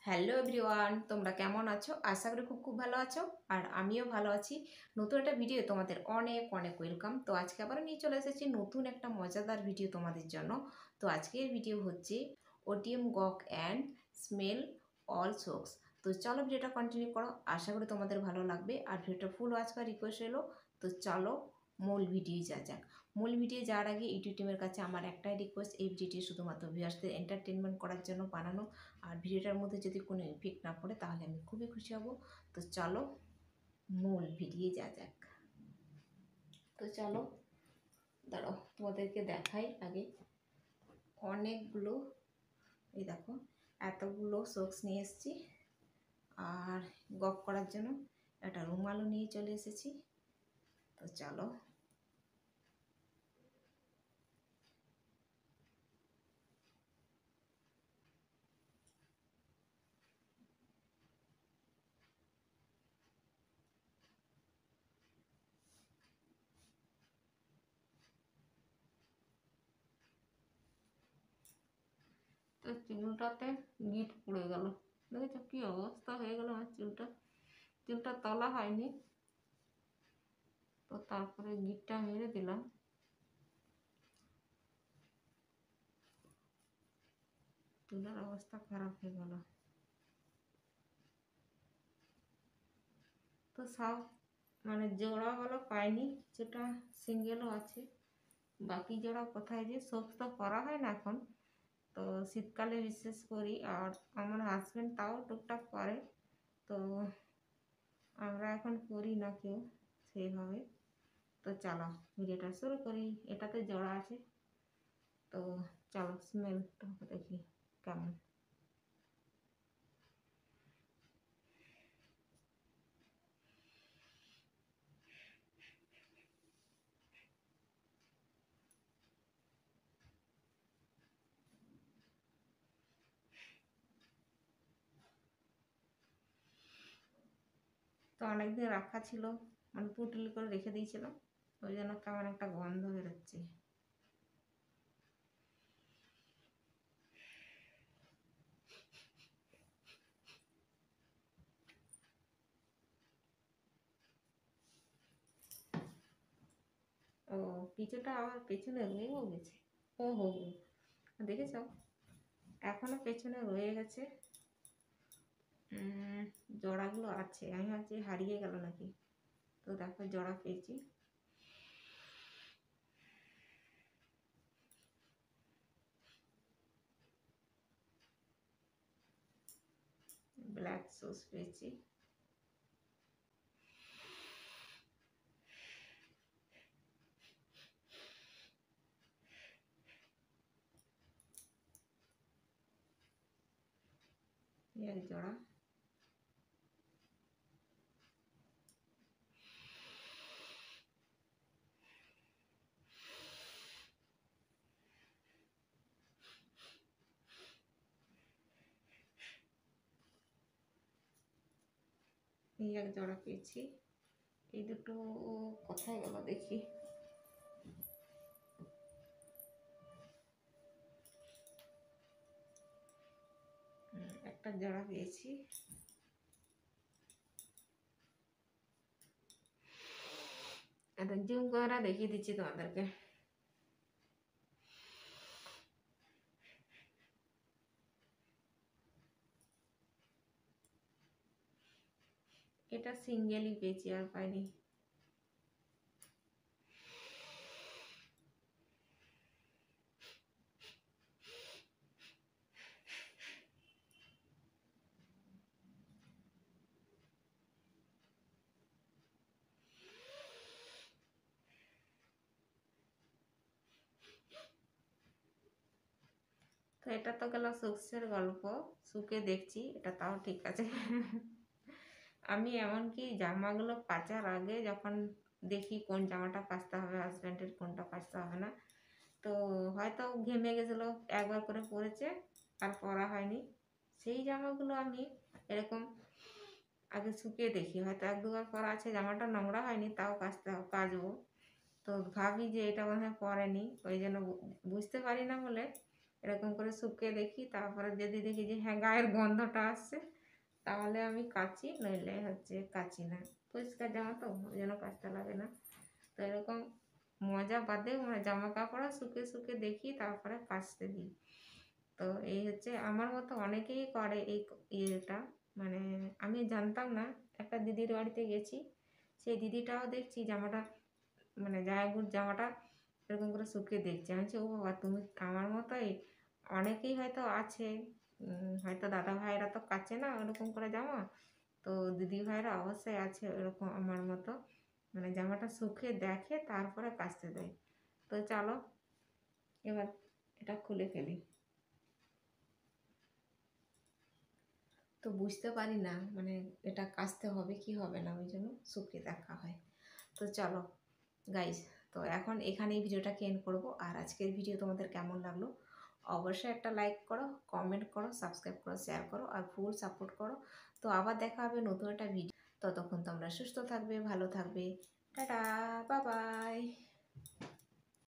Hello everyone, তোমরা কেমন আছো? আশা করি খুব ভালো আছো। আর আমিও ভালো আছি। নতুন একটা ভিডিও তোমাদের অনেক অনেক ওয়েলকাম। তো আজকে আবার নিয়ে চলে এসেছি নতুন একটা মজাদার ভিডিও তোমাদের জন্য। তো আজকের ভিডিও হচ্ছে OTM গক and smell all Sox. তো চলো ভিডিওটা কন্টিনিউ করো, আশা করি তোমাদের ভালো লাগবে। আর ভিডিওটা ফুল ওয়াচ করার রিকোয়েস্ট এলো। তো চলো মূল ভিডিও যাক। মূল ভিডিও যাওয়ার আগে ইউটিউব টিমের কাছে আমার একটাই রিকোয়েস্ট, এই ভিডিওটি শুধুমাত্র ভিউয়ার্সদের এন্টারটেনমেন্ট করার জন্য বানানো। আর ভিডিওটার মধ্যে যদি কোনো ইফেক্ট না পড়ে তাহলে আমি খুবই খুশি হব। তো চলো মূল ভিডিও যাক। তো চলো দাঁড়াও, তোমাদেরকে দেখাই আগে। অনেকগুলো, এই দেখো এতগুলো সোক্স নিয়ে এসেছি। আর গক করার জন্য একটা রুমালও নিয়ে চলে এসেছি। তো চলো তো চুলটাতে গিট পড়ে গেল, দেখেছো কি অবস্থা হয়ে গেল আমার চুলটা তলা হয়নি। তো তারপরে গিটটা মেরে দিলাম। চুলের অবস্থা খারাপ হয়ে গেল। তো সব মানে জোড়াগুলো পাইনি, কিছুটা সিঙ্গেলও আছে। বাকি জোড়া কোথায় যে, সব তো করা হয় না এখন। তো শীতকালে বিশেষ করি, আর আমার হাজব্যান্ড তাও টুকটাক করে। তো আমরা এখন করি না কেউ সেইভাবে। তো চলো ভিডিওটা শুরু করি। এটাতে জোড়া আছে। তো চলো স্মেলটা দেখি কেমন। তো অনেকদিন রাখা ছিল, মানে পুটলি করে রেখে দিয়েছিলাম, ওই জন্য কেমন একটা গন্ধ বেরোচ্ছে। ও, কিছুটা আবার পেছনে রয়েও গেছে। ও হো হো, দেখেছ এখনো পেছনে রয়ে গেছে। জড়াগুলো আছে, আমি ভাবছি হারিয়ে গেল নাকি। তো দেখো জড়া পেয়েছি। ব্ল্যাক সস পেয়েছি। এক জোড়া। এই এক জোড়া পেয়েছি। এই দুটো কোথায় গেল দেখি। একটা জোড়া পেয়েছি। এটা জুম করে দেখিয়ে দিচ্ছি তোমাদেরকে। এটা সিঙ্গেলই পেয়েছি, আর পাইনি। তো এটা তো গেল সুক্সের গল্প, শুকে দেখছি এটা, তাও ঠিক আছে। আমি এমনকি জামাগুলো কাচার আগে যখন দেখি কোন জামাটা কাচতে হবে হাজব্যান্ডের, কোনটা কাচতে হবে না, তো হয়তো ঘেমে গেছিলো, একবার করে পরেছে আর পরা হয়নি, সেই জামাগুলো আমি এরকম আগে শুকিয়ে দেখি, হয়তো এক দুবার পরা আছে, জামাটা নোংরা হয়নি, তাও কাচবো। তো ভাবি যে এটা মনে হয় পরেনি, ওই জন্য বুঝতে পারি না বলে এরকম করে শুকিয়ে দেখি, তারপরে যদি দেখি যে হ্যাঁ গায়ের গন্ধটা আসছে তাহলে আমি কাচি, নইলে হচ্ছে কাচি না। পরিষ্কার জামা তো ওই জন্য কাচতে লাগে না। তো এরকম মজা বাদে মানে জামা কাপড় শুকিয়ে শুকিয়ে দেখি তারপরে কাচতে দিই। তো এই হচ্ছে আমার মতো অনেকেই করে এই ইয়েটা, মানে আমি জানতাম না। একটা দিদির বাড়িতে গেছি, সেই দিদিটাও দেখছি জামাটা মানে জামাটা এরকম করে শুকিয়ে দেখছি। আমি বলছি ও বাবা, তুমি আমার মতোই অনেকেই হয়তো আছে, হয়তো দাদা ভাইরা তো কাচে না ওরকম করে জামা, তো দিদি ভাইরা অবশ্যই আছে এরকম আমার মতো, মানে জামাটা শুকিয়ে দেখে তারপরে কাচতে দেয়। তো চলো এবার এটা খুলে ফেলি। তো বুঝতে পারি না মানে এটা কাচতে হবে কি হবে না, ওই জন্য শুকিয়ে দেখা হয়। তো চলো গাইজ, তো এখন এখানেই ভিডিওটাকে এন্ড করবো। আর আজকের ভিডিও তোমাদের কেমন লাগলো অবশ্যই একটা লাইক করো, কমেন্ট করো, সাবস্ক্রাইব করো, শেয়ার করো আর ফুল সাপোর্ট করো। তো আবার দেখা হবে নতুন একটা ভিডিও। ততক্ষণ তোমরা সুস্থ থাকবে, ভালো থাকবে। Tata, bye bye.